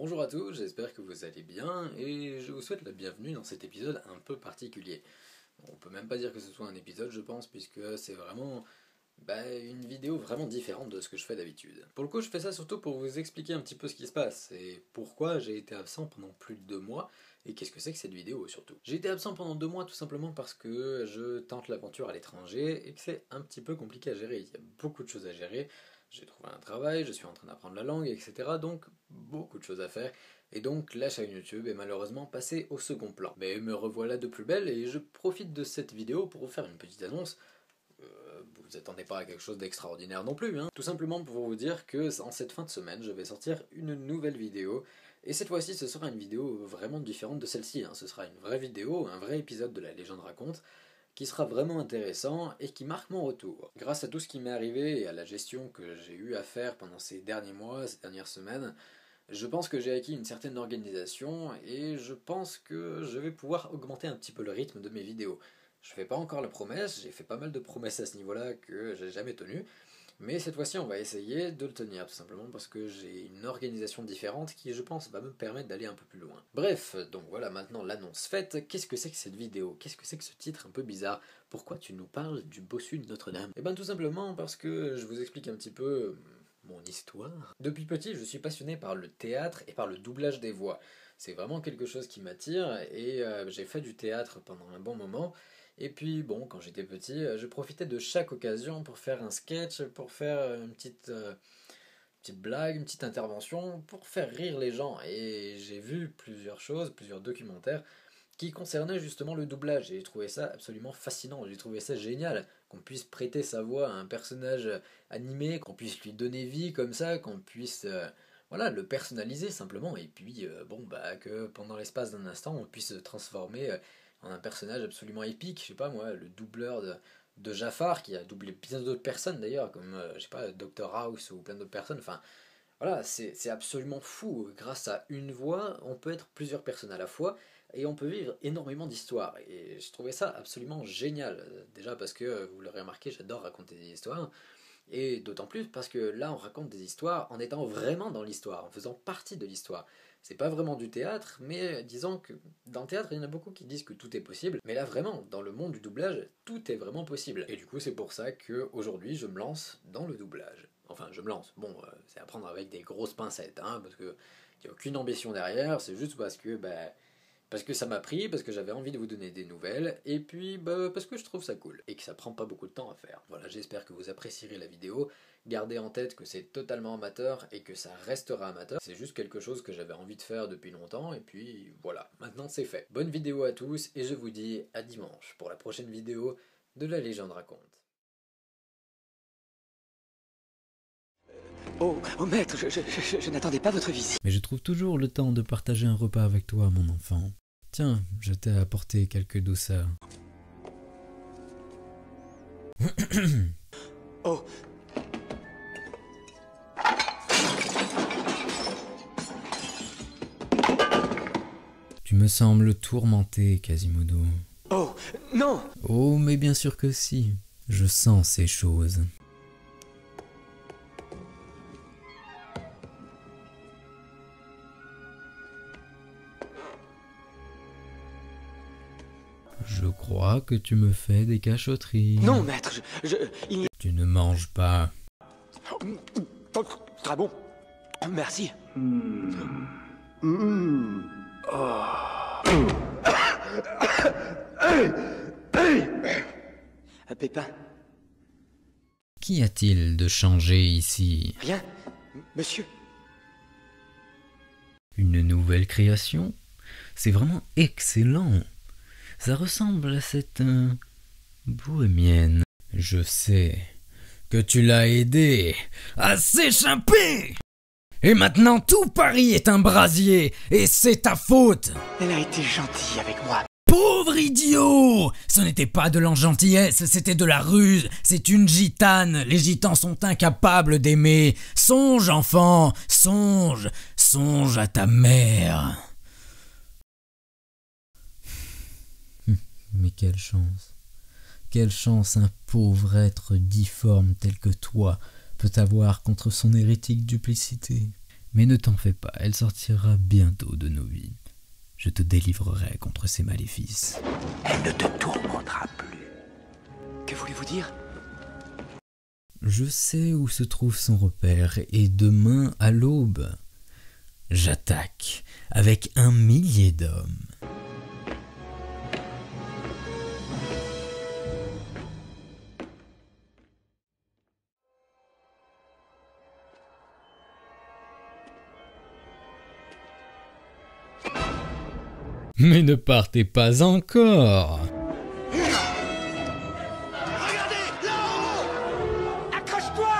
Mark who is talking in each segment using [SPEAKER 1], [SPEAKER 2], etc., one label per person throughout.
[SPEAKER 1] Bonjour à tous, j'espère que vous allez bien et je vous souhaite la bienvenue dans cet épisode un peu particulier. On peut même pas dire que ce soit un épisode je pense puisque c'est vraiment une vidéo vraiment différente de ce que je fais d'habitude. Pour le coup je fais ça surtout pour vous expliquer un petit peu ce qui se passe et pourquoi j'ai été absent pendant plus de 2 mois et qu'est-ce que c'est que cette vidéo surtout. J'ai été absent pendant 2 mois tout simplement parce que je tente l'aventure à l'étranger et que c'est un petit peu compliqué à gérer, il y a beaucoup de choses à gérer. J'ai trouvé un travail, je suis en train d'apprendre la langue, etc. Donc beaucoup de choses à faire. Et donc la chaîne YouTube est malheureusement passée au second plan. Mais me revoilà de plus belle et je profite de cette vidéo pour vous faire une petite annonce. Vous attendez pas à quelque chose d'extraordinaire non plus, hein. Tout simplement pour vous dire que en cette fin de semaine, je vais sortir une nouvelle vidéo. Et cette fois-ci, ce sera une vidéo vraiment différente de celle-ci, hein. Ce sera une vraie vidéo, un vrai épisode de La Légende raconte, qui sera vraiment intéressant et qui marque mon retour. Grâce à tout ce qui m'est arrivé et à la gestion que j'ai eu à faire pendant ces derniers mois, ces dernières semaines, je pense que j'ai acquis une certaine organisation et je pense que je vais pouvoir augmenter un petit peu le rythme de mes vidéos. Je fais pas encore la promesse, j'ai fait pas mal de promesses à ce niveau-là que j'ai jamais tenues, mais cette fois-ci on va essayer de le tenir tout simplement parce que j'ai une organisation différente qui je pense va me permettre d'aller un peu plus loin. Bref, donc voilà maintenant l'annonce faite, qu'est-ce que c'est que cette vidéo? Qu'est-ce que c'est que ce titre un peu bizarre? Pourquoi tu nous parles du bossu de Notre-Dame? Eh bien tout simplement parce que je vous explique un petit peu mon histoire. Depuis petit je suis passionné par le théâtre et par le doublage des voix. C'est vraiment quelque chose qui m'attire et j'ai fait du théâtre pendant un bon moment. Et puis bon, quand j'étais petit, je profitais de chaque occasion pour faire un sketch, pour faire une petite blague, une petite intervention, pour faire rire les gens. Et j'ai vu plusieurs choses, plusieurs documentaires qui concernaient justement le doublage. Et j'ai trouvé ça absolument fascinant, j'ai trouvé ça génial, qu'on puisse prêter sa voix à un personnage animé, qu'on puisse lui donner vie comme ça, qu'on puisse voilà, le personnaliser simplement. Et puis que pendant l'espace d'un instant, on puisse se transformer en un personnage absolument épique, je sais pas moi, le doubleur de Jafar, qui a doublé bien d'autres personnes d'ailleurs, comme je sais pas, Dr House ou plein d'autres personnes, enfin voilà, c'est absolument fou, grâce à une voix, on peut être plusieurs personnes à la fois, et on peut vivre énormément d'histoires, et je trouvais ça absolument génial, déjà parce que, vous l'aurez remarqué, j'adore raconter des histoires, et d'autant plus parce que là on raconte des histoires en étant vraiment dans l'histoire, en faisant partie de l'histoire. C'est pas vraiment du théâtre, mais disons que dans le théâtre il y en a beaucoup qui disent que tout est possible, mais là vraiment, dans le monde du doublage, tout est vraiment possible. Et du coup c'est pour ça que aujourd'hui je me lance dans le doublage. Enfin je me lance, bon c'est à prendre avec des grosses pincettes, hein, parce que y a aucune ambition derrière, c'est juste parce que ça m'a pris, parce que j'avais envie de vous donner des nouvelles, et puis parce que je trouve ça cool, et que ça prend pas beaucoup de temps à faire. Voilà, j'espère que vous apprécierez la vidéo, gardez en tête que c'est totalement amateur, et que ça restera amateur, c'est juste quelque chose que j'avais envie de faire depuis longtemps, et puis voilà, maintenant c'est fait. Bonne vidéo à tous, et je vous dis à dimanche, pour la prochaine vidéo de La Légende raconte.
[SPEAKER 2] Oh maître, je n'attendais pas votre visite.
[SPEAKER 3] Mais je trouve toujours le temps de partager un repas avec toi, mon enfant. Tiens, je t'ai apporté quelques douceurs.
[SPEAKER 2] Oh.
[SPEAKER 3] Tu me sembles tourmenté, Quasimodo.
[SPEAKER 2] Oh, non.
[SPEAKER 3] Oh, mais bien sûr que si. Je sens ces choses. Je crois que tu me fais des cachotteries.
[SPEAKER 2] Non, maître,
[SPEAKER 3] Tu ne manges pas.
[SPEAKER 2] Très bon. Merci. Pépin.
[SPEAKER 3] Qu'y a-t-il de changé ici?
[SPEAKER 2] Rien, monsieur.
[SPEAKER 3] Une nouvelle création? C'est vraiment excellent. Ça ressemble à cette bohémienne. Je sais que tu l'as aidé à s'échapper. Et maintenant tout Paris est un brasier, et c'est ta faute.
[SPEAKER 2] Elle a été gentille avec moi.
[SPEAKER 3] Pauvre idiot! Ce n'était pas de l'engentillesse, c'était de la ruse. C'est une gitane. Les gitans sont incapables d'aimer. Songe, enfant, songe. Songe à ta mère. Mais quelle chance. Quelle chance un pauvre être difforme tel que toi peut avoir contre son hérétique duplicité. Mais ne t'en fais pas, elle sortira bientôt de nos vies. Je te délivrerai contre ses maléfices.
[SPEAKER 2] Elle ne te tourmentera plus. Que voulez-vous dire?
[SPEAKER 3] Je sais où se trouve son repère, et demain, à l'aube, j'attaque avec 1 millier d'hommes. Mais ne partez pas encore!
[SPEAKER 2] Regardez, là-haut! Accroche-toi!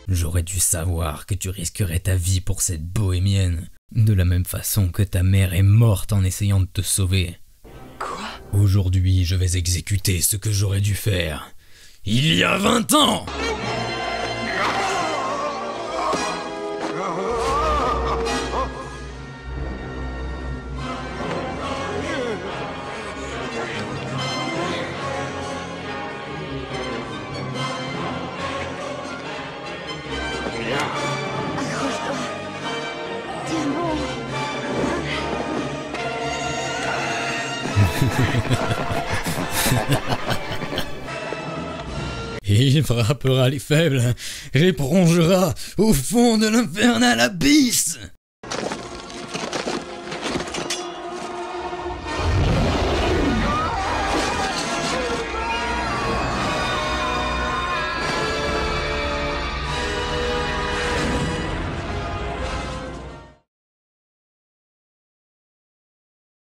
[SPEAKER 3] J'aurais dû savoir que tu risquerais ta vie pour cette bohémienne, de la même façon que ta mère est morte en essayant de te sauver.
[SPEAKER 2] Quoi?
[SPEAKER 3] Aujourd'hui, je vais exécuter ce que j'aurais dû faire il y a 20 ans! Il frappera les faibles, les plongera au fond de l'infernal abysse.